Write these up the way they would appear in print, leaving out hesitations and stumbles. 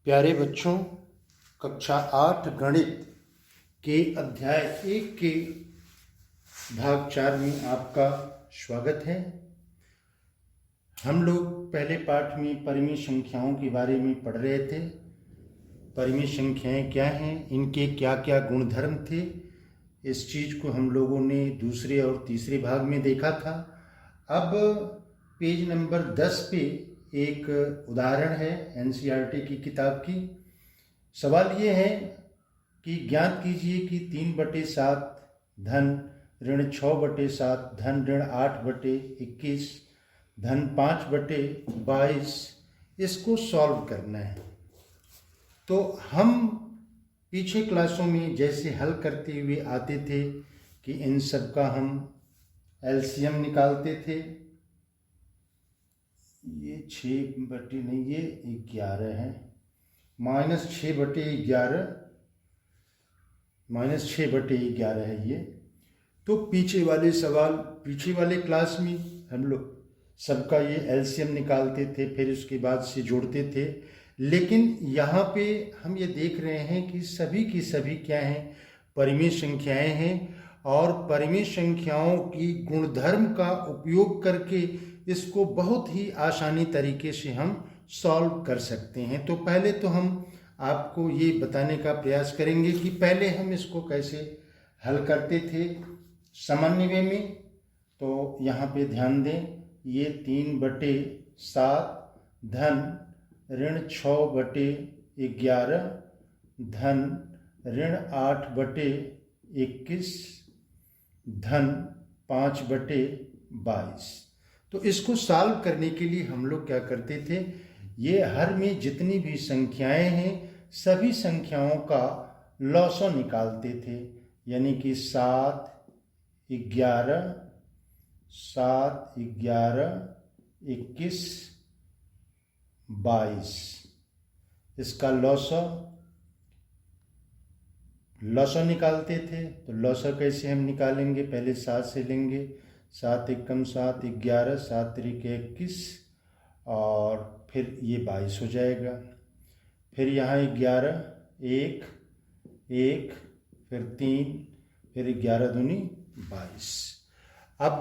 प्यारे बच्चों, कक्षा 8 गणित के अध्याय 1 के भाग 4 में आपका स्वागत है। हम लोग पहले पाठ में परिमेय संख्याओं के बारे में पढ़ रहे थे। परिमेय संख्याएं क्या हैं, इनके क्या क्या गुणधर्म थे, इस चीज़ को हम लोगों ने दूसरे और तीसरे भाग में देखा था। अब पेज नंबर 10 पे एक उदाहरण है एनसीईआरटी की किताब की। सवाल ये है कि ज्ञात कीजिए कि 3/7 धन ऋण 6/7 धन ऋण 8/21 धन 5/22 इसको सॉल्व करना है। तो हम पीछे क्लासों में जैसे हल करते हुए आते थे कि इन सब का हम एलसीएम निकालते थे। ये 6 नहीं, ये 11 है, -6/11 है ये। तो पीछे वाले सवाल, पीछे वाले क्लास में हम लोग सबका ये एलसीएम निकालते थे, फिर उसके बाद से जोड़ते थे। लेकिन यहाँ पे हम ये देख रहे हैं कि सभी की सभी क्या हैं, परिमेय संख्याएं हैं, और परिमेय संख्याओं की गुणधर्म का उपयोग करके इसको बहुत ही आसानी तरीके से हम सॉल्व कर सकते हैं। तो पहले तो हम आपको ये बताने का प्रयास करेंगे कि पहले हम इसको कैसे हल करते थे सामान्य वे में। तो यहाँ पे ध्यान दें, ये 3/7 धन ऋण 6/11 धन ऋण 8/21 धन 5/22। तो इसको सॉल्व करने के लिए हम लोग क्या करते थे, ये हर में जितनी भी संख्याएं हैं सभी संख्याओं का लॉसो निकालते थे। यानी कि 7, 11, 21, 22 इसका लॉसो निकालते थे। तो लॉसो कैसे हम निकालेंगे, पहले 7 से लेंगे, 7 एकम 7, 11, 7 त्रिक 21 और फिर ये 22 हो जाएगा। फिर यहाँ 11, 1, फिर 3, फिर 11 दूनी 22। अब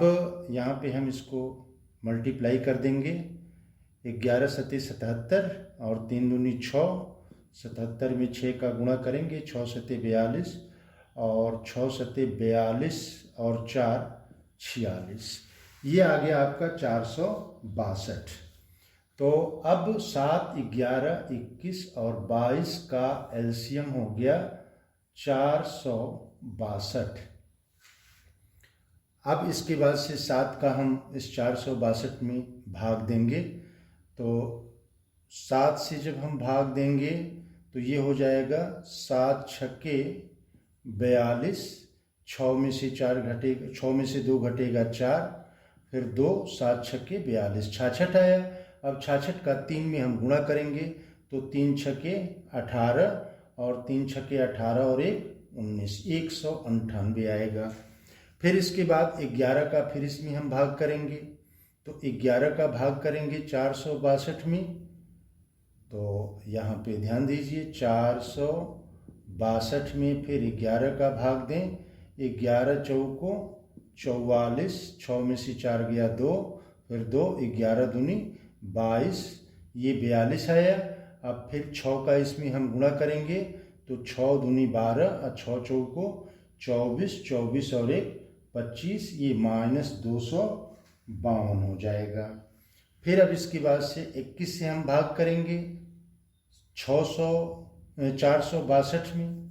यहाँ पे हम इसको मल्टीप्लाई कर देंगे। 11 सत्ते 77 और 3 दूनी 6, 77 में 6 का गुणा करेंगे, 6 सत्ते 42 और 6 सत्ते 42 और 4 46। ये आ गया आपका 462। तो अब 7, 11, 21 और 22 का एलसीएम हो गया 462। अब इसके बाद से 7 का हम इस 462 में भाग देंगे। तो 7 से जब हम भाग देंगे तो ये हो जाएगा 7 छक्के 42, 6 में से 4 घटेगा, 6 में से 2 घटेगा 4, फिर 2, 7 छक्के 42, 66 आया। अब 66 का 3 में हम गुणा करेंगे तो 3 छक्के 18 और 3 छक्के 18 और 1 19, 198 आएगा। फिर इसके बाद 11 का फिर इसमें हम भाग करेंगे। तो 11 का भाग करेंगे 462 में। तो यहाँ पे ध्यान दीजिए, 462 में फिर 11 का भाग दें। 11 चौको 44, 6 में से 4 गया 2, फिर 2, 11 दूनी 22, ये 42 आया। अब फिर 6 का इसमें हम गुणा करेंगे तो 6 दूनी 12 और 6 चौको 24, 24 और 1 25, ये -252 हो जाएगा। फिर अब इसके बाद से 21 से हम भाग करेंगे 462 में।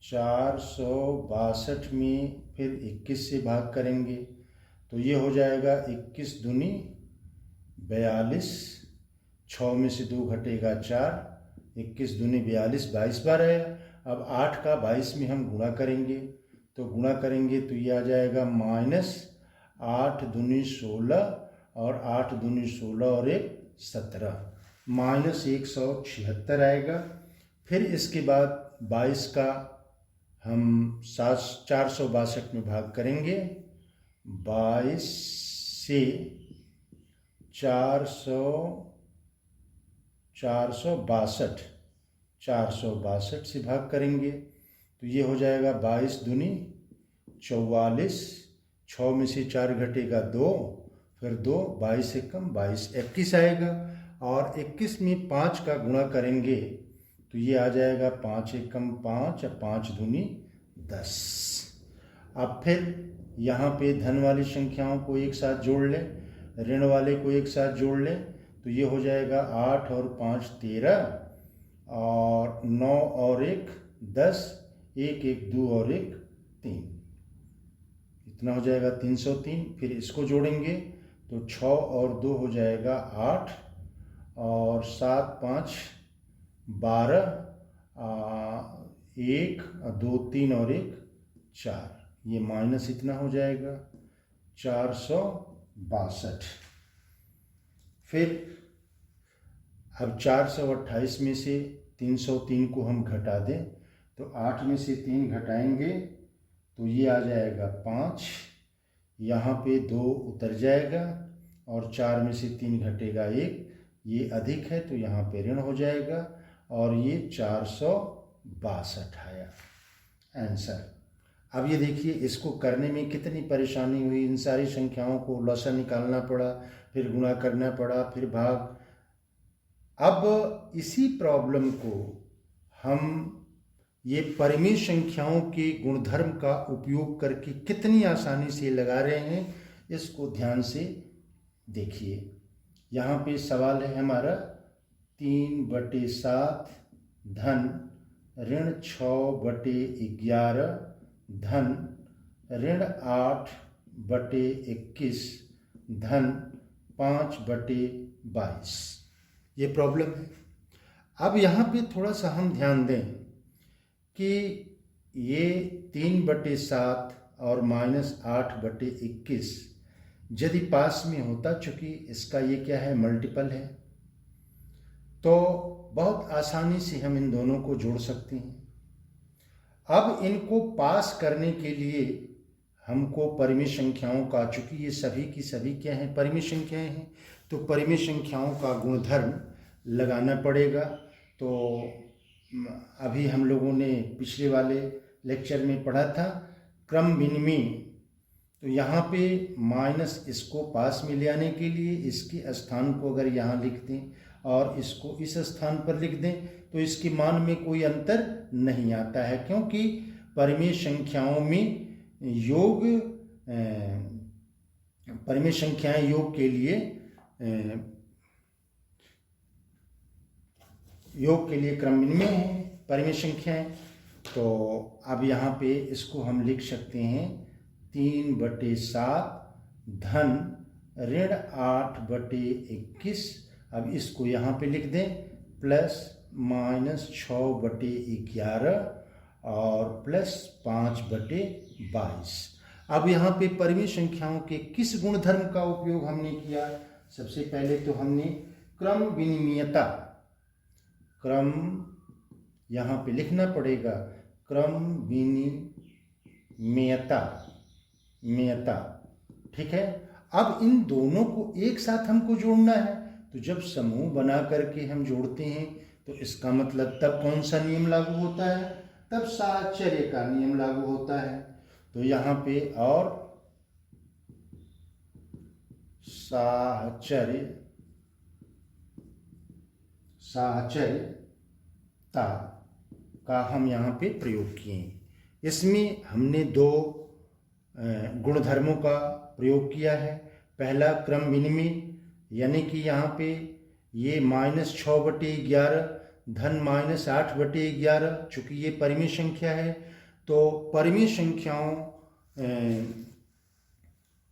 462 में फिर 21 से भाग करेंगे तो ये हो जाएगा 21 दूनी 42, 6 में से 2 घटेगा 4, 21 दूनी 42, 22 बार है। अब 8 का 22 में हम गुणा करेंगे तो गुणा करेंगे तो ये आ जाएगा -8 दूनी 16 और 8 दूनी 16 और 1 17, -176 आएगा। फिर इसके बाद 22 का हम 462 में भाग करेंगे। 22 से 400 462, 462 से भाग करेंगे तो ये हो जाएगा 22 दूनी 44, 6 में से 4 घटेगा 2, फिर 2, 22 से कम 22, 21 आएगा। और 21 में 5 का गुणा करेंगे तो ये आ जाएगा 5 एक कम 5 और 5 दूनी 10। अब फिर यहाँ पे धन वाली संख्याओं को एक साथ जोड़ लें, ऋण वाले को एक साथ जोड़ लें तो ये हो जाएगा 8 और 5 13 और 9 और 1 10, 1 1 2 और 1 3, इतना हो जाएगा 303। फिर इसको जोड़ेंगे तो 6 और 2 हो जाएगा 8 और 7 5 12, 1 2 3 और 1 4, ये माइनस इतना हो जाएगा 462। फिर अब 428 में से 303 को हम घटा दें तो 8 में से 3 घटाएंगे तो ये आ जाएगा 5, यहाँ पे 2 उतर जाएगा और 4 में से 3 घटेगा 1, ये अधिक है तो यहाँ पे ऋण हो जाएगा और ये 462 आया आंसर। अब ये देखिए इसको करने में कितनी परेशानी हुई, इन सारी संख्याओं को लॉसा निकालना पड़ा, फिर गुणा करना पड़ा, फिर भाग। अब इसी प्रॉब्लम को हम ये परिमेय संख्याओं के गुणधर्म का उपयोग करके कितनी आसानी से लगा रहे हैं, इसको ध्यान से देखिए। यहाँ पे सवाल है हमारा 3/7 धन ऋण 6/11 धन ऋण 8/21 धन 5/22, ये प्रॉब्लम है। अब यहाँ पे थोड़ा सा हम ध्यान दें कि ये 3/7 और -8/21 यदि पास में होता, चूंकि इसका ये क्या है मल्टीपल है, तो बहुत आसानी से हम इन दोनों को जोड़ सकते हैं। अब इनको पास करने के लिए हमको परिमेय संख्याओं का, चूंकि ये सभी की सभी क्या हैं परिमेय संख्याएं हैं, तो परिमेय संख्याओं का गुणधर्म लगाना पड़ेगा। तो अभी हम लोगों ने पिछले वाले लेक्चर में पढ़ा था क्रम विनिमय, तो यहाँ पे माइनस इसको पास में ले आने के लिए इसके स्थान को अगर यहाँ लिख दें और इसको इस स्थान पर लिख दें तो इसके मान में कोई अंतर नहीं आता है, क्योंकि परिमेय संख्याओं में योग परिमेय संख्याएं योग के लिए क्रम विनिमय है परिमेय संख्याएं। तो अब यहाँ पे इसको हम लिख सकते हैं 3/7 धन ऋण 8/21, अब इसको यहाँ पे लिख दें प्लस -6/11 और प्लस 5/22। अब यहाँ पे परिमेय संख्याओं के किस गुणधर्म का उपयोग हमने किया? सबसे पहले तो हमने क्रम विनिमयता, क्रम यहाँ पे लिखना पड़ेगा क्रम विनिमयता, ठीक है। अब इन दोनों को एक साथ हमको जोड़ना है, तो जब समूह बना करके हम जोड़ते हैं तो इसका मतलब तब कौन सा नियम लागू होता है? तब साहचर्य का नियम लागू होता है। तो यहाँ पे और साहचर्यता का हम यहाँ पे प्रयोग किए। इसमें हमने 2 गुणधर्मों का प्रयोग किया है। पहला क्रम विनिमय, यानी कि यहाँ पे ये -6/11 धन -8/11, चूँकि ये परिमेय संख्या है तो परिमेय संख्याओं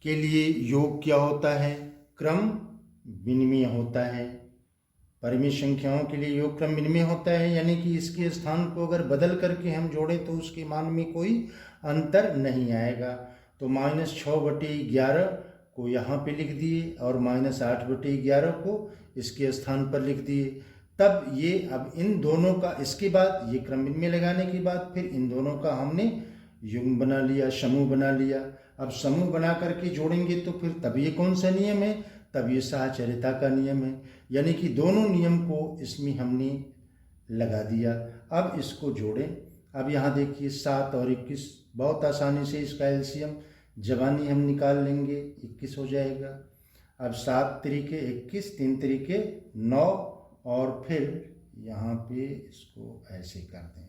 के लिए योग क्या होता है? क्रम विनिमय होता है। परिमेय संख्याओं के लिए योग क्रम विनिमय होता है, यानी कि इसके स्थान को अगर बदल करके हम जोड़ें तो उसके मान में कोई अंतर नहीं आएगा। तो -6/11 को यहाँ पे लिख दिए और -8/11 को इसके स्थान पर लिख दिए। तब ये अब इन दोनों का, इसके बाद ये क्रम विनिमय लगाने के बाद फिर इन दोनों का हमने युग्म बना लिया, समूह बना लिया। अब समूह बना करके जोड़ेंगे तो फिर तब ये कौन सा नियम है? तब ये साहचर्यता का नियम है, यानी कि दोनों नियम को इसमें हमने लगा दिया। अब इसको जोड़ें। अब यहाँ देखिए 7 और 21, बहुत आसानी से इसका एलसीएम जबानी हम निकाल लेंगे, 21 हो जाएगा। अब 7 तरीके 21, 3 तरीके 9, और फिर यहाँ पे इसको ऐसे कर दें।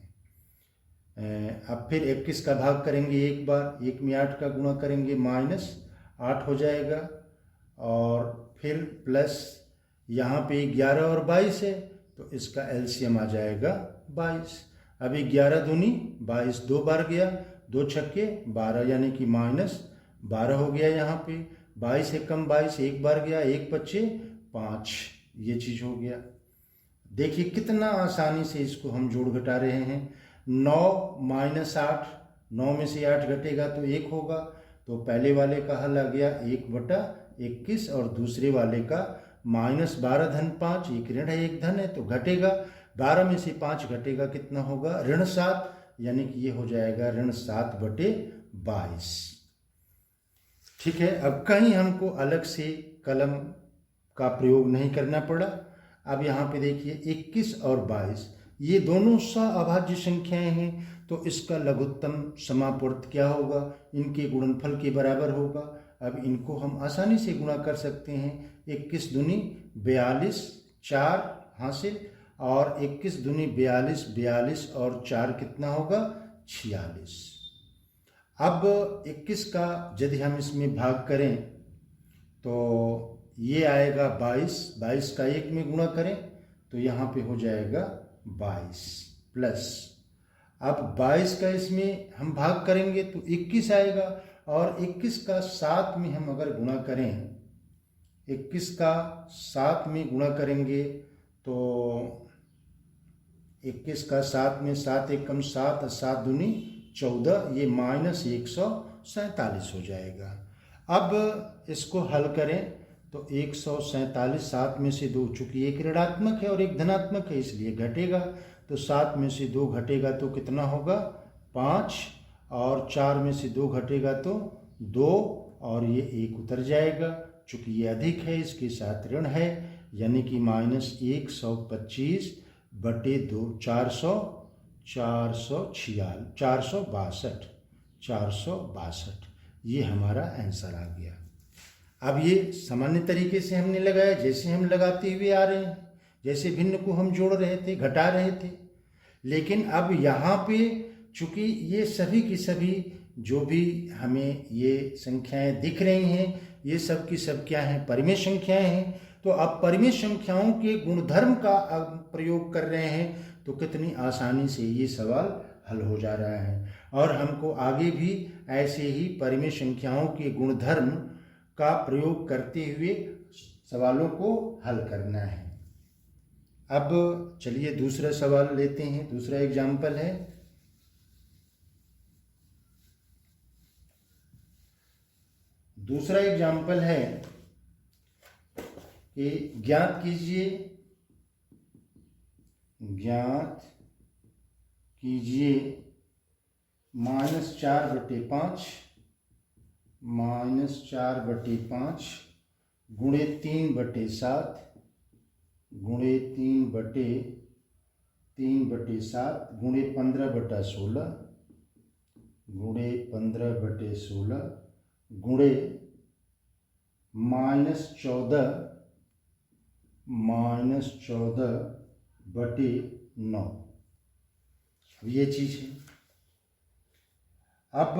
अब फिर 21 का भाग करेंगे एक बार, 1 में 8 का गुणा करेंगे -8 हो जाएगा, और फिर प्लस यहाँ पे 11 और 22 है, तो इसका एलसीएम आ जाएगा 22। अब 11 दूनी 22, 2 बार गया, 2 छक्के 12, यानी कि -12 हो गया। यहाँ पे 22 एकम 22, 1 बार गया, 1 पच्चे 5, ये चीज़ हो गया। देखिए कितना आसानी से इसको हम जोड़ घटा रहे हैं। 9 - 8, 9 में से 8 घटेगा तो 1 होगा, तो पहले वाले का हल आ गया 1/21, और दूसरे वाले का -12 धन 5, एक ऋण है एक धन है, तो घटेगा 12 में से 5 घटेगा, कितना होगा -7, यानी कि ये हो जाएगा ऋण 7/22। ठीक है, अब कहीं हमको अलग से कलम का प्रयोग नहीं करना पड़ा। अब यहाँ पे देखिए 21 और 22 ये दोनों सअभाज्य संख्याएं हैं, तो इसका लघुत्तम समापूर्त क्या होगा, इनके गुणनफल के बराबर होगा। अब इनको हम आसानी से गुणा कर सकते हैं। 21 दूनी 42, 4 हासिल, और 21 दूनी 42, 42 और 4 कितना होगा 46। अब 21 का यदि हम इसमें भाग करें तो ये आएगा 22, 22 का 1 में गुणा करें तो यहाँ पे हो जाएगा 22, प्लस अब 22 का इसमें हम भाग करेंगे तो 21 आएगा, और 21 का 7 में हम अगर गुणा करें, 21 का 7 में गुणा करेंगे तो 21 का 7 में 7 एकम 7, 7 दूनी 14, ये -147 हो जाएगा। अब इसको हल करें तो 147, 7 में से 2, चूंकि एक ऋणात्मक है और एक धनात्मक है इसलिए घटेगा, तो 7 में से 2 घटेगा तो कितना होगा 5, और 4 में से 2 घटेगा तो 2, और ये 1 उतर जाएगा, चूंकि ये अधिक है इसके साथ ऋण है, यानी कि -125/2, 462, ये हमारा आंसर आ गया। अब ये सामान्य तरीके से हमने लगाया, जैसे हम लगाते हुए आ रहे हैं, जैसे भिन्न को हम जोड़ रहे थे, घटा रहे थे। लेकिन अब यहाँ पे चूंकि ये सभी की सभी जो भी हमें ये संख्याएं दिख रही हैं, ये सब की सब क्या हैं, परिमेय संख्याएं हैं। तो अब परिमेय संख्याओं के गुणधर्म का प्रयोग कर रहे हैं, तो कितनी आसानी से ये सवाल हल हो जा रहा है। और हमको आगे भी ऐसे ही परिमेय संख्याओं के गुणधर्म का प्रयोग करते हुए सवालों को हल करना है। अब चलिए दूसरा सवाल लेते हैं। दूसरा एग्जाम्पल है, कि ज्ञात कीजिए -4/5 गुणे 3/7 गुणे 3/7 गुणे 15/16 गुणे -14 गुणे -14/9। अब ये चीज है। अब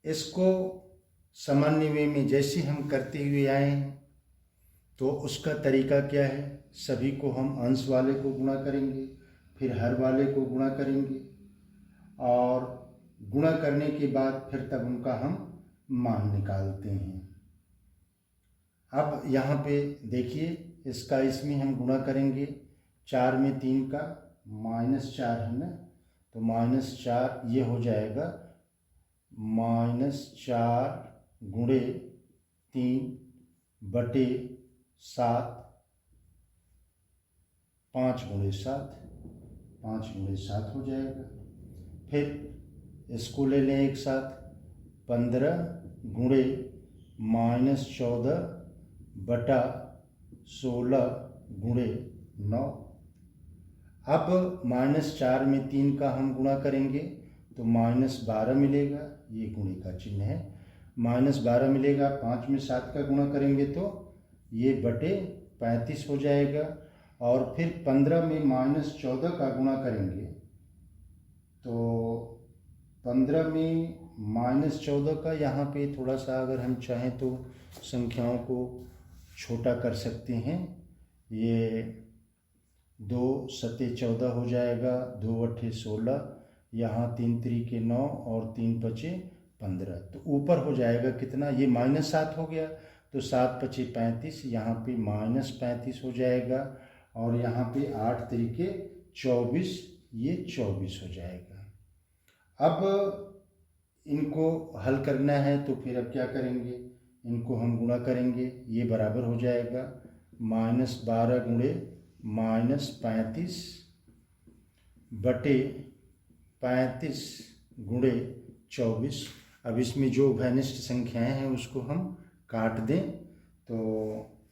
इसको सामान्य वे में जैसे हम करते हुए आए हैं, तो उसका तरीका क्या है, सभी को हम अंश वाले को गुणा करेंगे, फिर हर वाले को गुणा करेंगे, और गुणा करने के बाद फिर तब उनका हम मान निकालते हैं। अब यहाँ पे देखिए, इसका इसमें हम गुणा करेंगे, 4 में 3 का -4 है ना, तो -4 ये हो जाएगा -4 गुणे 3/7, 5 गुणे 7 हो जाएगा। फिर इसको ले लें एक साथ, 15 गुणे -14/16 गुणे 9। अब -4 में 3 का हम गुणा करेंगे तो -12 मिलेगा, ये गुणे का चिन्ह है। -12 मिलेगा। 5 में 7 का गुणा करेंगे तो ये बटे 35 हो जाएगा। और फिर 15 में -14 का गुणा करेंगे तो 15 में -14 का यहाँ पे थोड़ा सा अगर हम चाहें तो संख्याओं को छोटा कर सकते हैं। ये 2 सते 14 हो जाएगा, 2 अट्ठे 16, यहाँ 3 त्रिके 9 और 3 पचे 15। तो ऊपर हो जाएगा कितना, ये -7 हो गया तो 7 पचे 35, यहाँ पे -35 हो जाएगा। और यहाँ पे 8 त्रिके 24, ये 24 हो जाएगा। अब इनको हल करना है तो फिर अब क्या करेंगे, इनको हम गुणा करेंगे। ये बराबर हो जाएगा -12 गुणे -35 बटे 35 गुणे 24। अब इसमें जो उभयनिष्ठ संख्याएं हैं उसको हम काट दें तो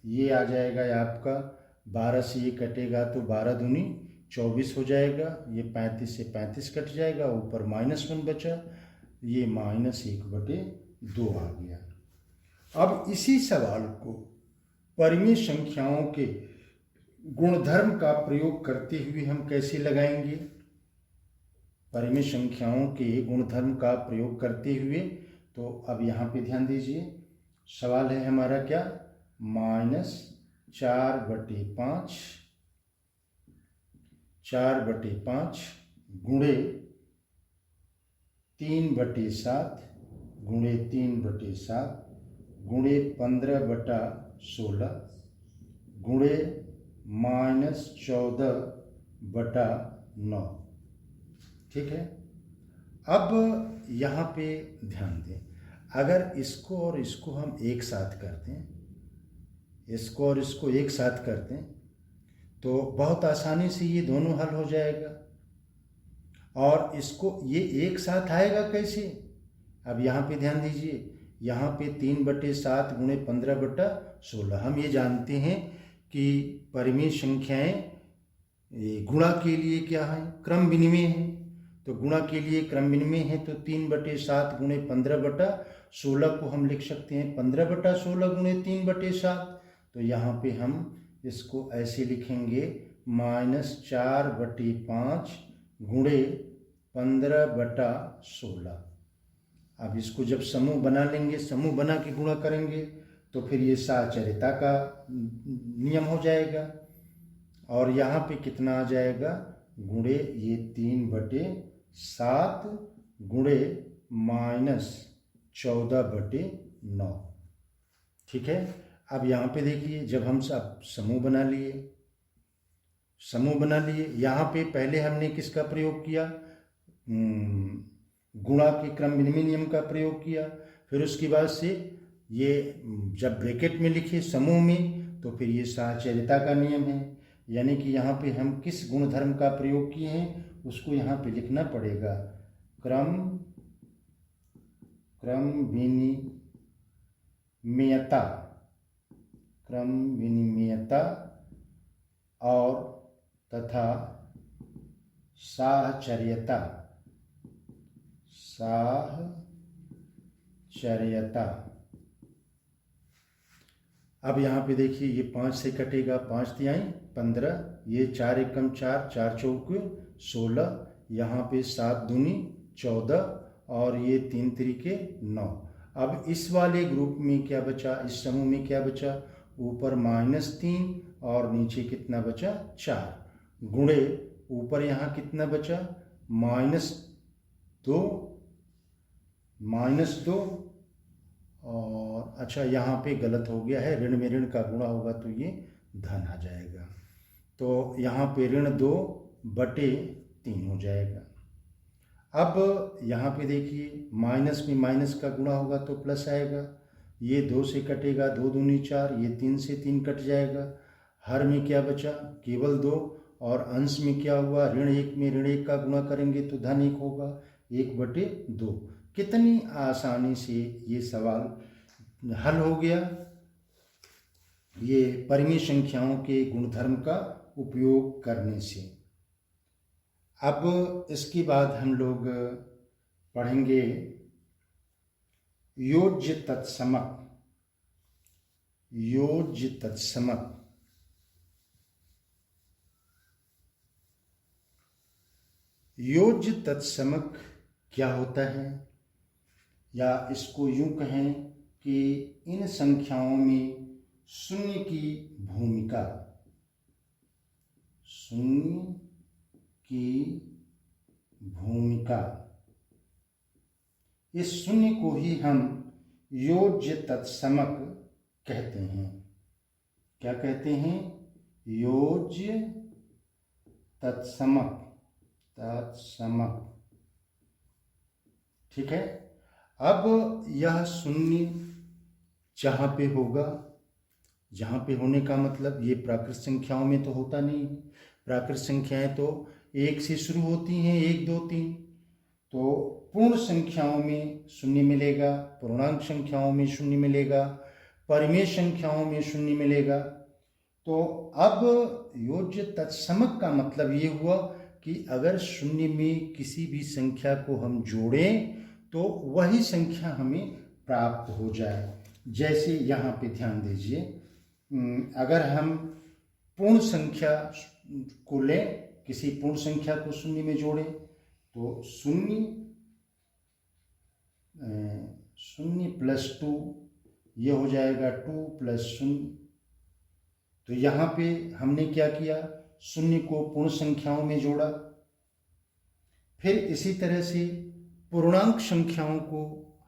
ये आ जाएगा आपका 12 से ये कटेगा तो 12 दूनी 24 हो जाएगा। ये 35 से 35 कट जाएगा, ऊपर -1 बचा, ये -1/2 आ गया। अब इसी सवाल को परिमेय संख्याओं के गुणधर्म का प्रयोग करते हुए हम कैसे लगाएंगे। परिमेय संख्याओं के गुणधर्म का प्रयोग करते हुए तो अब यहाँ पे ध्यान दीजिए, सवाल है हमारा क्या, -4/5 गुणे 3/7 गुणे 3/7 गुणे 15/16 गुणे -14/9। ठीक है। अब यहाँ पे ध्यान दें, अगर इसको और इसको हम एक साथ कर दें, इसको और इसको एक साथ कर दें तो बहुत आसानी से ये दोनों हल हो जाएगा। और इसको ये एक साथ आएगा कैसे, अब यहाँ पे ध्यान दीजिए, यहाँ पे 3/7 गुणे 15/16। हम ये जानते हैं कि परिमेय संख्याएं गुणा के लिए क्या है, क्रम विनिमय है। तो गुणा के लिए क्रम विनिमय है तो 3/7 गुणे 15/16 को हम लिख सकते हैं 15/16 गुणे 3/7। तो यहाँ पे हम इसको ऐसे लिखेंगे -4/5 गुणे 15/16। अब इसको जब समूह बना लेंगे, समूह बना के गुणा करेंगे तो फिर ये साहचर्यता का नियम हो जाएगा। और यहाँ पे कितना आ जाएगा, गुणे ये 3/7 गुणे -14/9। ठीक है। अब यहाँ पे देखिए, जब हम सब समूह बना लिए, यहाँ पे पहले हमने किसका प्रयोग किया, गुणा के क्रम विनिमय नियम का प्रयोग किया। फिर उसके बाद से ये जब ब्रैकेट में लिखे समूह में तो फिर ये साहचर्यता का नियम है, यानी कि यहाँ पे हम किस गुणधर्म का प्रयोग किए हैं उसको यहाँ पे लिखना पड़ेगा, क्रम विनिमयता और तथा साहचर्यता। अब यहाँ पे देखिए, ये 5 से कटेगा, 5 तिहाई 15, ये 4 एकम 4, 4 चौके 16, यहाँ पे 7 दूनी 14 और ये 3 त्रिके 9। अब इस वाले ग्रुप में क्या बचा, इस समूह में क्या बचा, ऊपर -3 और नीचे कितना बचा, 4 गुणे ऊपर यहाँ कितना बचा, -2 और अच्छा यहाँ पे गलत हो गया है, ऋण में ऋण का गुणा होगा तो ये धन आ जाएगा। तो यहाँ पे ऋण 2/3 हो जाएगा। अब यहाँ पे देखिए, माइनस में माइनस का गुणा होगा तो प्लस आएगा। ये 2 से कटेगा, 2 दूनी 4, ये 3 से 3 कट जाएगा। हर में क्या बचा, केवल 2। और अंश में क्या हुआ, ऋण 1 में ऋण 1 का गुणा करेंगे तो धन 1 होगा, 1/2। कितनी आसानी से ये सवाल हल हो गया ये परिमेय संख्याओं के गुणधर्म का उपयोग करने से। अब इसके बाद हम लोग पढ़ेंगे योज्य तत्समक। योज्य तत्समक योज्य तत्समक क्या होता है, या इसको यूं कहें कि इन संख्याओं में शून्य की भूमिका, शून्य की भूमिका, इस शून्य को ही हम योज्य तत्समक कहते हैं। क्या कहते हैं? योज्य तत्समक। तत्समक, ठीक है। अब यह शून्य जहाँ पे होगा, जहाँ पे होने का मतलब ये प्राकृत संख्याओं में तो होता नहीं। प्राकृत संख्याएं तो 1 से शुरू होती हैं, 1, 2, 3। तो पूर्ण संख्याओं में शून्य मिलेगा, पूर्णांक संख्याओं में शून्य मिलेगा, परिमेय संख्याओं में शून्य मिलेगा। तो अब योज्य तत्समक का मतलब ये हुआ कि अगर शून्य में किसी भी संख्या को हम जोड़ें तो वही संख्या हमें प्राप्त हो जाए। जैसे यहाँ पे ध्यान दीजिए, अगर हम पूर्ण संख्या को लें, किसी पूर्ण संख्या को शून्य में जोड़ें तो शून्य प्लस 2 ये हो जाएगा 2 प्लस 0। तो यहाँ पे हमने क्या किया, शून्य को पूर्ण संख्याओं में जोड़ा। फिर इसी तरह से पूर्णांक संख्याओं को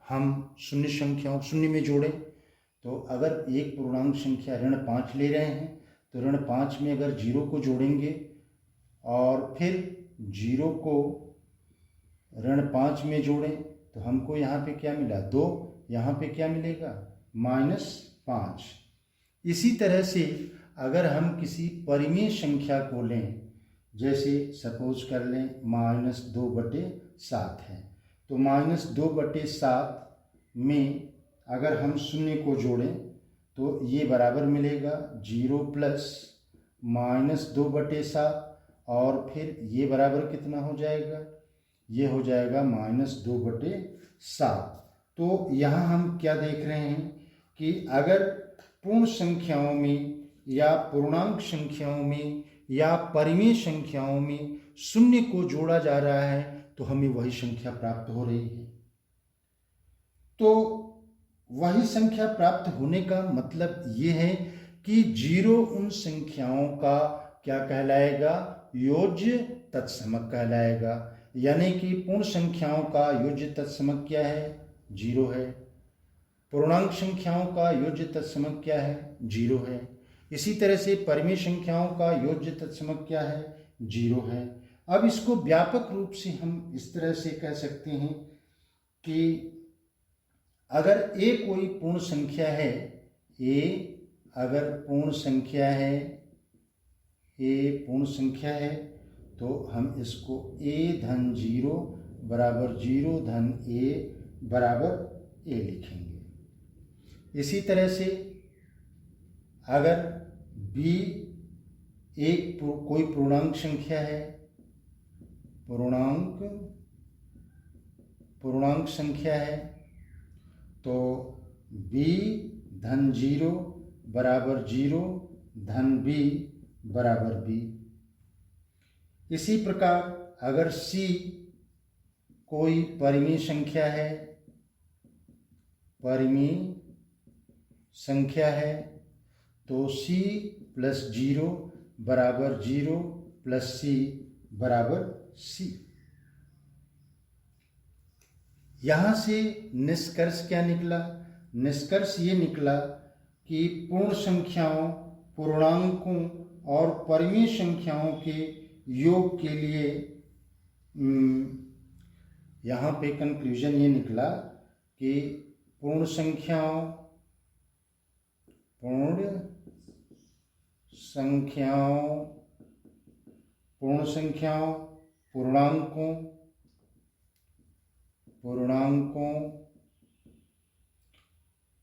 हम शून्य में जोड़ें। तो अगर एक पूर्णांक संख्या ऋण 5 ले रहे हैं तो ऋण 5 में अगर 0 को जोड़ेंगे और फिर 0 को ऋण 5 में जोड़ें तो हमको यहाँ पे क्या मिला, 2। यहाँ पे क्या मिलेगा, -5। इसी तरह से अगर हम किसी परिमेय संख्या को लें, जैसे सपोज कर लें -2/7 है, तो -2/7 में अगर हम शून्य को जोड़ें तो ये बराबर मिलेगा 0 प्लस -2/7, और फिर ये बराबर कितना हो जाएगा, ये हो जाएगा -2/7। तो यहाँ हम क्या देख रहे हैं कि अगर पूर्ण संख्याओं में या पूर्णांक संख्याओं में या परिमेय संख्याओं में शून्य को जोड़ा जा रहा है तो हमें वही संख्या प्राप्त हो रही है। तो वही संख्या प्राप्त होने का मतलब ये है कि 0 उन संख्याओं का क्या कहलाएगा, योज्य तत्समक कहलाएगा। यानी कि पूर्ण संख्याओं का योज्य तत्समक क्या है, 0 है। पूर्णांक संख्याओं का योज्य तत्समक क्या है, 0 है। इसी तरह से परिमेय संख्याओं का योज्य तत्समक क्या है, 0 है। अब इसको व्यापक रूप से हम इस तरह से कह सकते हैं कि अगर a कोई पूर्ण संख्या है, a अगर पूर्ण संख्या है, a पूर्ण संख्या है, तो हम इसको a धन 0 बराबर 0 धन a बराबर a लिखेंगे। इसी तरह से अगर b एक कोई पूर्णांक संख्या है, पूर्णांक संख्या है, तो b धन 0 बराबर 0 धन b बराबर b। इसी प्रकार अगर c कोई परिमेय संख्या है, परिमेय संख्या है, तो c प्लस 0 बराबर 0 प्लस c बराबर c। यहाँ से निष्कर्ष क्या निकला, निष्कर्ष ये निकला कि पूर्ण संख्याओं, पूर्णांकों और परिमेय संख्याओं के योग के लिए यहाँ पे कंक्लूजन ये निकला कि पूर्ण संख्याओं, पूर्णांकों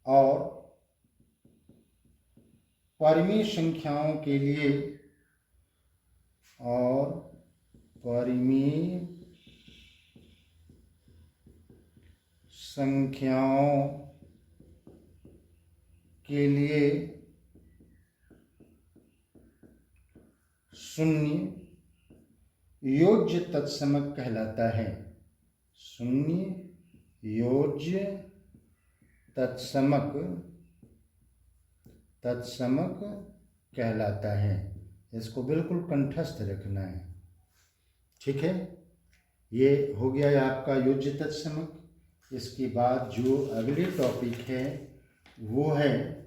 और परिमेय संख्याओं के लिए और परिमेय संख्याओं के लिए शून्य योज्य तत्समक कहलाता है। शून्य योज्य तत्समक कहलाता है। इसको बिल्कुल कंठस्थ रखना है, ठीक है। ये हो गया है आपका योज्य तत्समक। इसके बाद जो अगले टॉपिक है वो है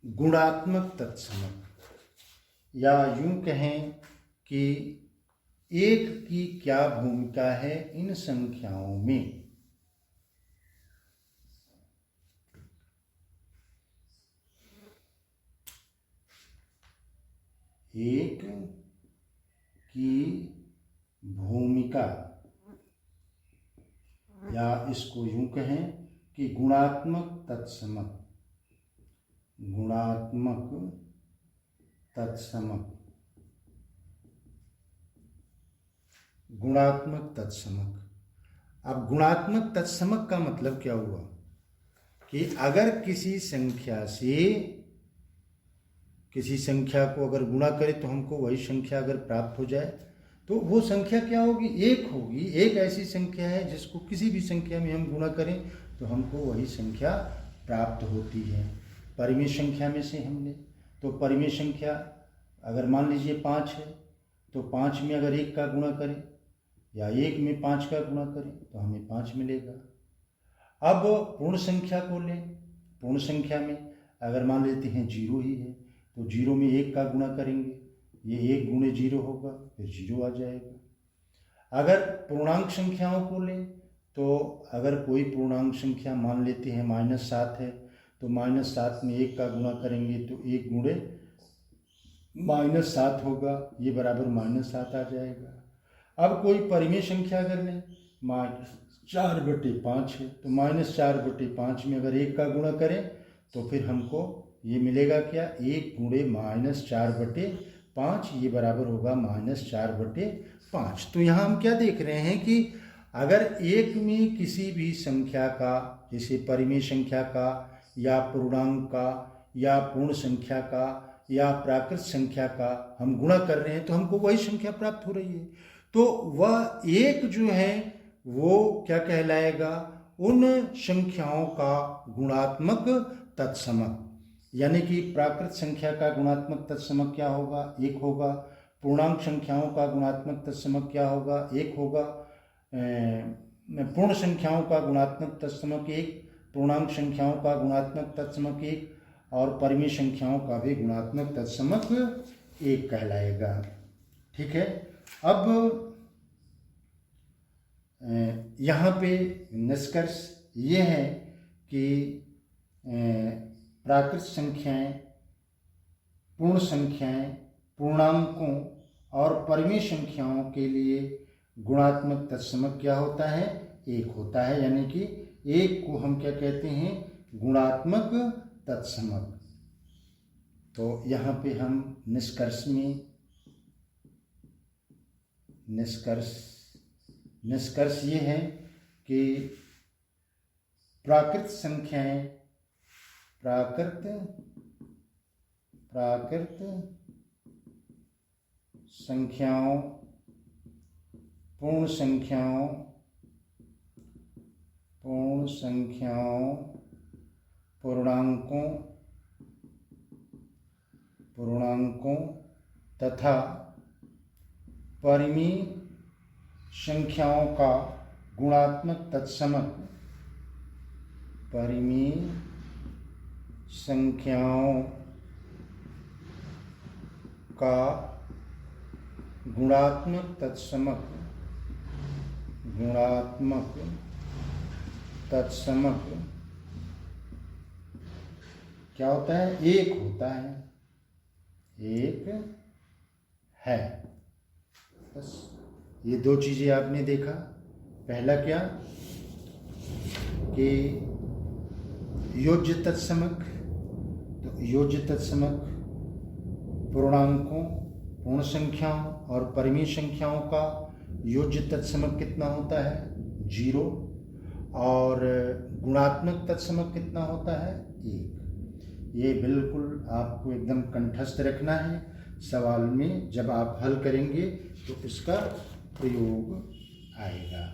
गुणात्मक तत्समक, या यूं कहें कि एक की क्या भूमिका है इन संख्याओं में। एक की भूमिका, या इसको यूं कहें कि गुणात्मक तत्समक। गुणात्मक तत्समक, गुणात्मक तत्समक। अब गुणात्मक तत्समक का मतलब क्या हुआ कि अगर किसी संख्या को अगर गुणा करें तो हमको वही संख्या अगर प्राप्त हो जाए तो वो संख्या क्या होगी, एक होगी। एक ऐसी संख्या है जिसको किसी भी संख्या में हम गुणा करें तो हमको वही संख्या प्राप्त होती है। परिमेय संख्या में से हमने तो परिमेय संख्या अगर मान लीजिए 5 है तो 5 में अगर 1 का गुणा करें या 1 में 5 का गुणा करें तो हमें 5 मिलेगा। अब पूर्ण संख्या को लें। पूर्ण संख्या में अगर मान लेते हैं 0 ही है तो 0 में 1 का गुणा करेंगे, ये 1 गुणे 0 होगा, फिर 0 आ जाएगा। अगर पूर्णांक संख्याओं को लें तो अगर कोई पूर्णांक संख्या मान लेते हैं -7 है तो -7 में 1 का गुणा करेंगे तो 1 गुणे -7 होगा, ये बराबर -7 आ जाएगा। अब कोई परिमेय संख्या अगर लें, -4/5 है तो -4/5 में अगर 1 का गुणा करें तो फिर हमको ये मिलेगा क्या, 1 गुणे -4/5, ये बराबर होगा -4/5। तो यहाँ हम क्या देख रहे हैं कि अगर एक में किसी भी संख्या का, जैसे परिमेय संख्या का या पूर्णांक का या पूर्ण संख्या का या प्राकृत संख्या का हम गुणा कर रहे हैं तो हमको वही संख्या प्राप्त हो रही है, तो वह एक जो है वो क्या कहलाएगा, उन संख्याओं का गुणात्मक तत्समक। यानी कि प्राकृत संख्या का गुणात्मक तत्समक क्या होगा, 1 होगा। पूर्णांक संख्याओं का गुणात्मक तत्समक क्या होगा, 1 होगा। पूर्ण संख्याओं का गुणात्मक तत्समक 1, पूर्णांक संख्याओं का गुणात्मक तत्समक 1 और परिमेय संख्याओं का भी गुणात्मक तत्समक 1 कहलाएगा, ठीक है। अब यहाँ पे निष्कर्ष ये है कि प्राकृत संख्याएं, पूर्ण संख्याएं, पूर्णांकों और परिमेय संख्याओं के लिए गुणात्मक तत्समक क्या होता है, 1 होता है। यानी कि 1 को हम क्या कहते हैं, गुणात्मक तत्समक। तो यहाँ पे हम निष्कर्ष ये है कि प्राकृत संख्याओं, पूर्ण संख्याओं, पूर्णांकों तथा परिमेय संख्याओं का गुणात्मक तत्समक, परिमेय संख्याओं का गुणात्मक तत्समक क्या होता है, 1 होता है, 1 है। बस ये 2 चीज़ें आपने देखा। पहला क्या कि योज्य तत्समक, तो योज्य तत्समक पूर्णांकों, पूर्ण संख्याओं और परिमेय संख्याओं का योज्य तत्समक कितना होता है? 0। और गुणात्मक तत्समक कितना होता है? 1। ये बिल्कुल आपको एकदम कंठस्थ रखना है। सवाल में जब आप हल करेंगे तो इसका प्रयोग आएगा।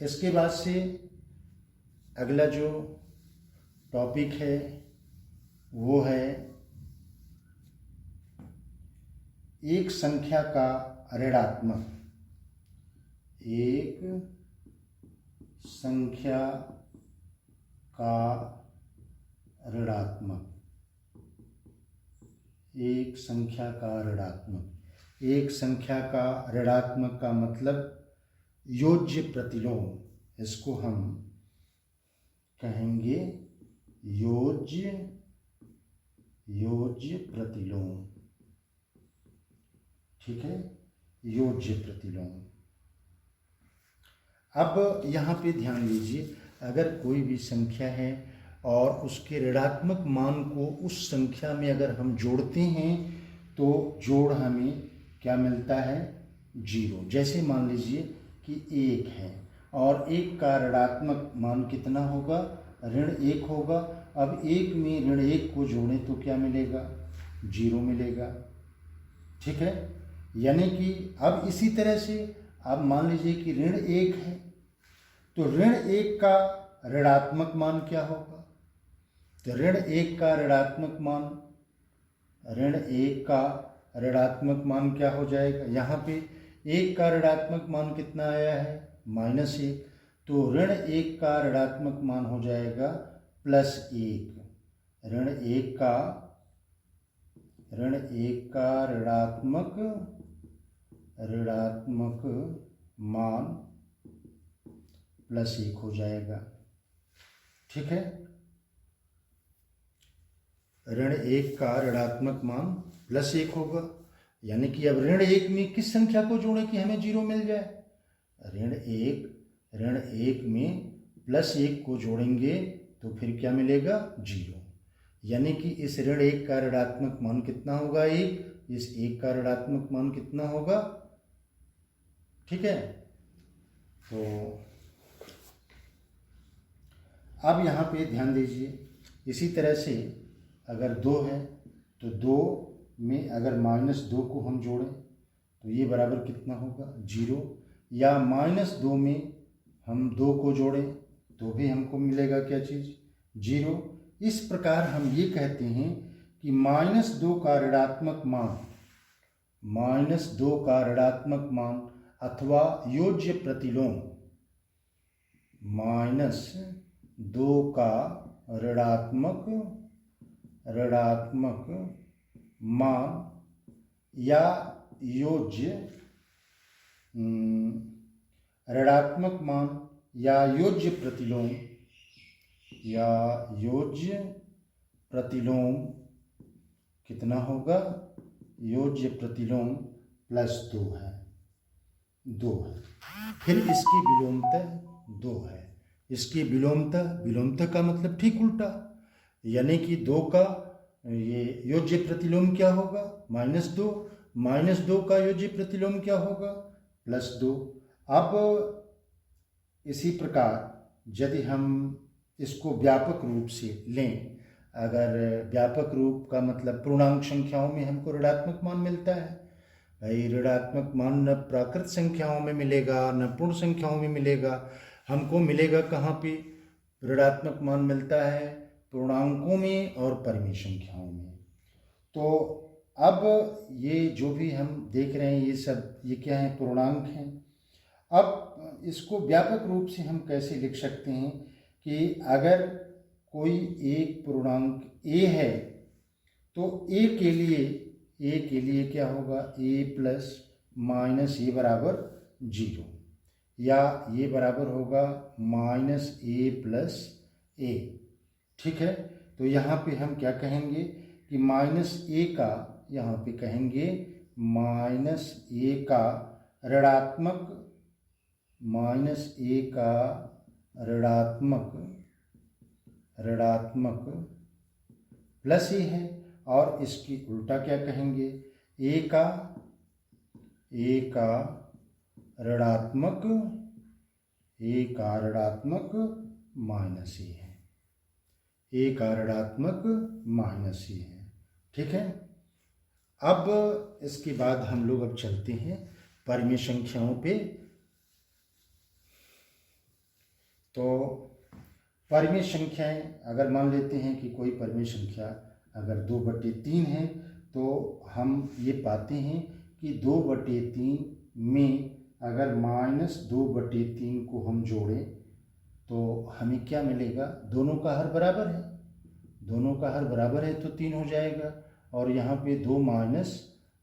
इसके बाद से अगला जो टॉपिक है वो है एक संख्या का ऋणात्मक। एक संख्या का ऋणात्मक। एक संख्या का ऋणात्मक। एक संख्या का ऋणात्मक का मतलब योज्य प्रतिलोम। इसको हम कहेंगे योज्य प्रतिलोम। ठीक है, योज्य प्रतिलोम। अब यहाँ पे ध्यान दीजिए, अगर कोई भी संख्या है और उसके ऋणात्मक मान को उस संख्या में अगर हम जोड़ते हैं तो जोड़ हमें क्या मिलता है? 0। जैसे मान लीजिए कि 1 है और 1 का ऋणात्मक मान कितना होगा? ऋण 1 होगा। अब 1 में ऋण 1 को जोड़ें तो क्या मिलेगा? 0 मिलेगा। ठीक है, यानी कि अब इसी तरह से अब मान लीजिए कि ऋण 1 है तो ऋण 1 का ऋणात्मक मान क्या होगा? तो ऋण 1 का ऋणात्मक मान, ऋण 1 का ऋणात्मक मान क्या हो जाएगा? यहाँ पे 1 का ऋणात्मक मान कितना आया है? -1। तो ऋण 1 का ऋणात्मक मान हो जाएगा +1। ऋण 1 का ऋणात्मक मान +1 हो जाएगा। ठीक है, ऋण 1 का ऋणात्मक मान +1 होगा। यानी कि अब ऋण 1 में किस संख्या को जोड़ें कि हमें 0 मिल जाए? ऋण 1 में +1 को जोड़ेंगे तो फिर क्या मिलेगा? 0। यानी कि इस ऋण 1 का ऋणात्मक मान कितना होगा? 1। इस 1 का ऋणात्मक मान कितना होगा? ठीक है, तो अब यहाँ पे ध्यान दीजिए, इसी तरह से अगर 2 है तो 2 में अगर -2 को हम जोड़ें तो ये बराबर कितना होगा? 0। या -2 में हम 2 को जोड़ें तो भी हमको मिलेगा क्या चीज़? 0। इस प्रकार हम ये कहते हैं कि -2 का ऋणात्मक मान अथवा योज्य प्रतिलोम, -2 का ऋणात्मक मान या योज्य ऋणात्मक मान या योज्य प्रतिलोम कितना होगा? योज्य प्रतिलोम +2 है, 2 है। फिर इसकी विलोमतः 2 है। इसकी विलोमतः का मतलब ठीक उल्टा, यानी कि 2 का ये योज्य प्रतिलोम क्या होगा? -2। -2 का योज्य प्रतिलोम क्या होगा? +2। अब इसी प्रकार यदि हम इसको व्यापक रूप से लें, अगर व्यापक रूप का मतलब पूर्णांक संख्याओं में हमको ऋणात्मक मान मिलता है। भाई ऋणात्मक मान न प्राकृत संख्याओं में मिलेगा न पूर्ण संख्याओं में मिलेगा, हमको मिलेगा कहाँ पे? ऋणात्मक मान मिलता है पूर्णांकों में और परिमेय संख्याओं में। तो अब ये जो भी हम देख रहे हैं ये क्या है? पूर्णांक हैं। अब इसको व्यापक रूप से हम कैसे लिख सकते हैं कि अगर कोई एक पूर्णांक a है तो a के लिए क्या होगा? a + -a बराबर 0, या ये बराबर होगा -a + a। ठीक है, तो यहाँ पे हम क्या कहेंगे कि -a का, यहाँ पे कहेंगे -a का ऋणात्मक ऋणात्मक प्लस ही है, और इसकी उल्टा क्या कहेंगे, ए का ऋणात्मक माइनस ही है, ए का ऋणात्मक माइनस ही है। ठीक है। अब इसके बाद हम लोग अब चलते हैं परिमेय संख्याओं पे। तो परिमेय संख्याएं, अगर मान लेते हैं कि कोई परिमेय संख्या अगर 2/3 है, तो हम ये पाते हैं कि 2/3 में अगर -2/3 को हम जोड़ें तो हमें क्या मिलेगा, दोनों का हर बराबर है, तो 3 हो जाएगा, और यहाँ पे 2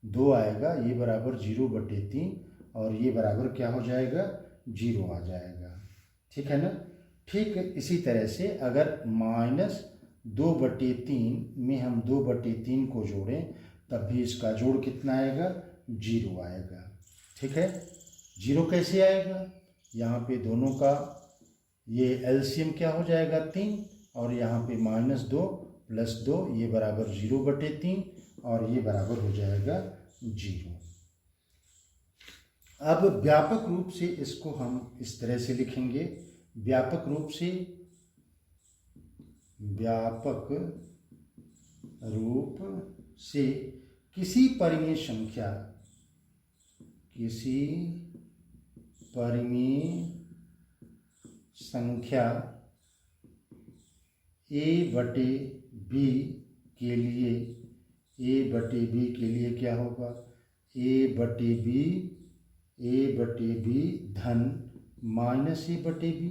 - 2 आएगा, ये बराबर 0/3, और ये बराबर क्या हो जाएगा, 0 आ जाएगा। ठीक है ना। ठीक इसी तरह से अगर -2/3 में हम 2/3 को जोड़ें तब भी इसका जोड़ कितना आएगा, 0 आएगा। ठीक है। 0 कैसे आएगा, यहाँ पे दोनों का ये एलसीएम क्या हो जाएगा, 3, और यहाँ पे -2 + 2, ये बराबर 0/3, और ये बराबर हो जाएगा 0। अब व्यापक रूप से इसको हम इस तरह से लिखेंगे, व्यापक रूप से किसी परिमेय संख्या a/b के लिए क्या होगा, a/b धन -a/b,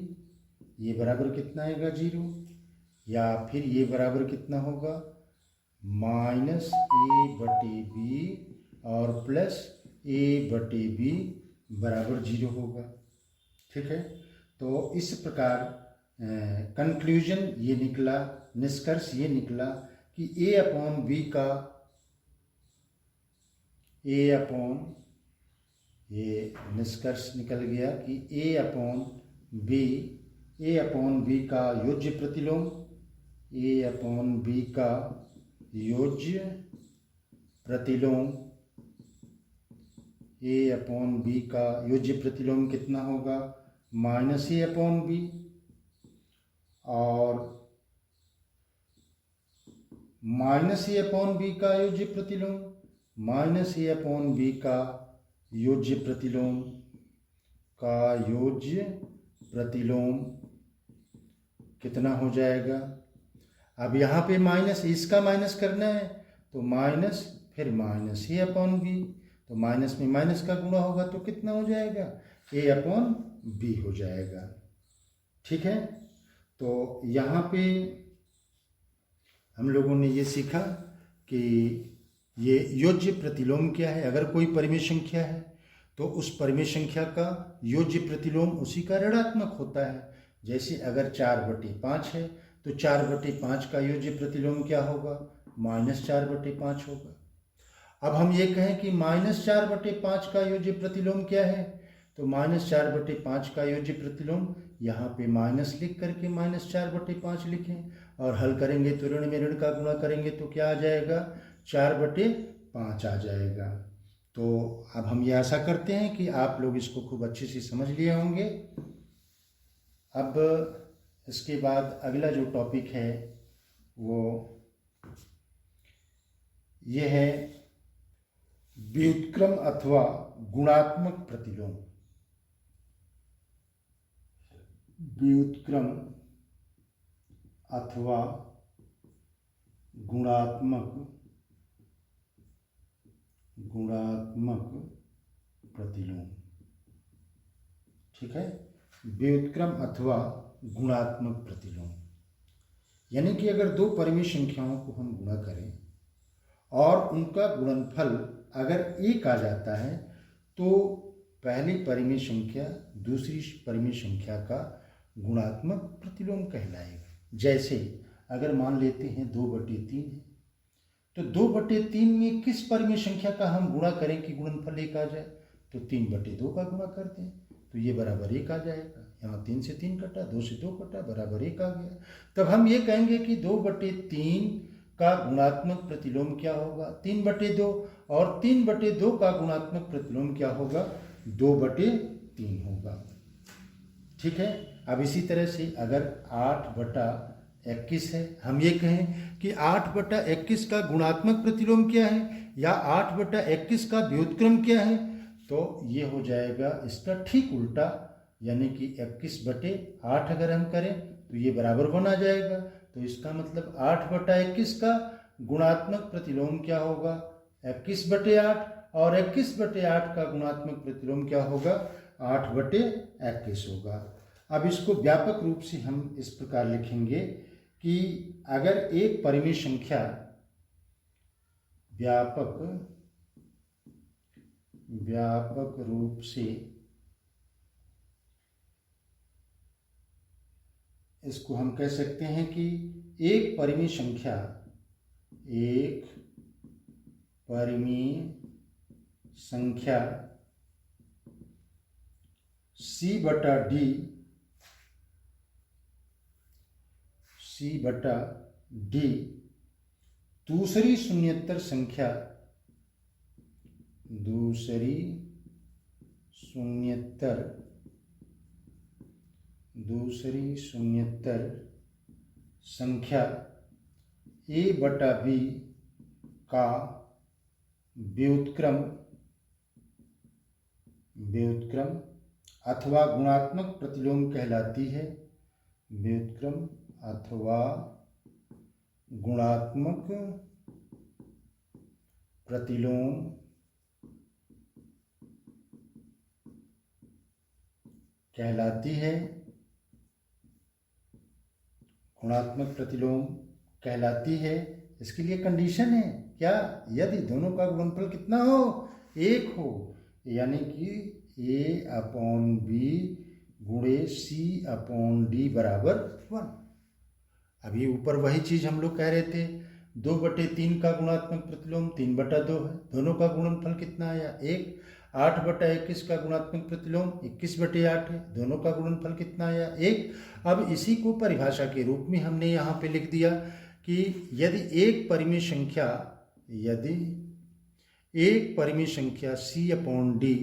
ये बराबर कितना आएगा, 0, या फिर ये बराबर कितना होगा, -a/b और प्लस a/b बराबर 0 होगा। ठीक है। तो इस प्रकार कंक्लूजन ये निकला, निष्कर्ष ये निकला कि ये निष्कर्ष निकल गया कि a/b का योज्य प्रतिलोम, कितना होगा, -a/b, और -a/b का योज्य प्रतिलोम कितना हो जाएगा। अब यहाँ पे माइनस, इसका माइनस करना है तो माइनस, फिर -a/b, तो माइनस में माइनस का गुणा होगा तो कितना हो जाएगा, a/b हो जाएगा। ठीक है। तो यहाँ पे हम लोगों ने ये सीखा कि ये योज्य प्रतिलोम क्या है। अगर कोई परिमेय संख्या है तो उस परिमेय संख्या का योज्य प्रतिलोम उसी का ऋणात्मक होता है। जैसे अगर 4/5 है तो 4/5 का योज्य प्रतिलोम क्या होगा, -4/5 होगा। अब हम ये कहें कि -4/5 का योज्य प्रतिलोम क्या है, तो -4/5 का योज्य प्रतिलोम यहाँ पे माइनस लिख करके -4/5 लिखें, और हल करेंगे तो ऋण में ऋण का गुणा करेंगे तो क्या आ जाएगा, 4/5 आ जाएगा। तो अब हम ये आशा करते हैं कि आप लोग इसको खूब अच्छे से समझ लिए होंगे। अब इसके बाद अगला जो टॉपिक है वो ये है व्युत्क्रम अथवा गुणात्मक प्रतिलोम। व्युत्क्रम अथवा गुणात्मक प्रतिलोम। ठीक है। व्युत्क्रम अथवा गुणात्मक प्रतिलोम यानी कि अगर दो परिमेय संख्याओं को हम गुणा करें और उनका गुणनफल अगर 1 आ जाता है तो पहली परिमेय संख्या दूसरी परिमेय संख्या का गुणात्मक प्रतिलोम कहलाएगा। जैसे अगर मान लेते हैं 2/3 है तो 2/3 में किस परिमेय संख्या का हम गुणा करें कि गुणनफल 1 आ जाए, तो 3/2 का गुणा करते हैं तो ये बराबर 1 आ जाएगा। यहाँ 3 से 3 कटा, 2 से 2 कटा, बराबर 1 आ गया। तब हम ये कहेंगे कि 2/3 का गुणात्मक प्रतिलोम क्या होगा, 3/2, और 3/2 का गुणात्मक प्रतिलोम क्या होगा, 2/3 होगा। ठीक है। अब इसी तरह से अगर 8/21 है, हम ये कहें कि 8/21 का गुणात्मक प्रतिलोम क्या है या 8/21 का व्युत्क्रम क्या है, तो ये हो जाएगा इसका ठीक उल्टा, यानी कि 21/8 अगर हम करें तो ये बराबर 1 आ जाएगा। तो इसका मतलब 8/21 का गुणात्मक प्रतिलोम क्या होगा, 21/8, और 21/8 का गुणात्मक प्रतिलोम क्या होगा, 8/21 होगा। अब इसको व्यापक रूप से हम इस प्रकार लिखेंगे कि अगर एक परिमेय संख्या व्यापक रूप से इसको हम कह सकते हैं कि एक परिमेय संख्या C/D दूसरी शून्येतर संख्या A/B का व्युत्क्रम अथवा गुणात्मक प्रतिलोम कहलाती है, व्युत्क्रम अथवा गुणात्मक प्रतिलोम कहलाती है, गुणात्मक प्रतिलोम कहलाती है। इसके लिए कंडीशन है क्या, यदि दोनों का गुणनफल कितना हो, 1 हो, यानी कि A/B गुणे C/D बराबर 1। अभी ऊपर वही चीज हम लोग कह रहे थे, 2/3 का गुणात्मक प्रतिलोम 3/2 है, दोनों का गुणनफल कितना आया, 1। 8/21 का गुणात्मक प्रतिलोम 21/8 है, दोनों का गुणनफल कितना आया, 1। अब इसी को परिभाषा के रूप में हमने यहाँ पे लिख दिया कि यदि एक परिमेय संख्या C/D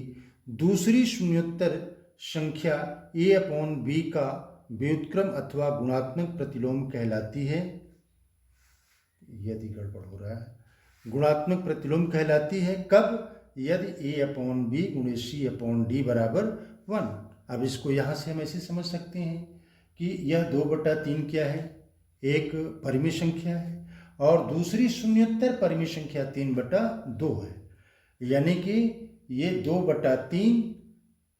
दूसरी शून्योत्तर संख्या A/B का व्युत्क्रम अथवा गुणात्मक प्रतिलोम कहलाती है, यदि गड़बड़ हो रहा है, गुणात्मक प्रतिलोम कहलाती है कब, यदि A/B गुणे C/D बराबर 1। अब इसको यहाँ से हम ऐसे समझ सकते हैं कि यह 2/3 क्या है, एक परिमेय संख्या है, और दूसरी शून्योत्तर परिमेय संख्या 3/2 है, यानी कि ये 2/3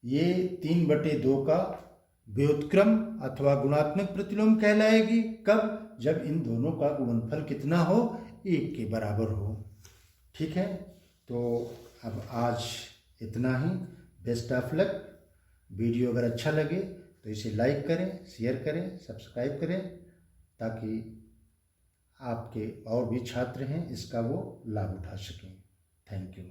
ये 3/2 का व्युत्क्रम अथवा गुणात्मक प्रतिलोम कहलाएगी कब, जब इन दोनों का गुणनफल कितना हो, 1 के बराबर हो। ठीक है। तो अब आज इतना ही। Best of luck. वीडियो अगर अच्छा लगे तो इसे लाइक करें, शेयर करें, सब्सक्राइब करें, ताकि आपके और भी छात्र हैं इसका वो लाभ उठा सकें। Thank you.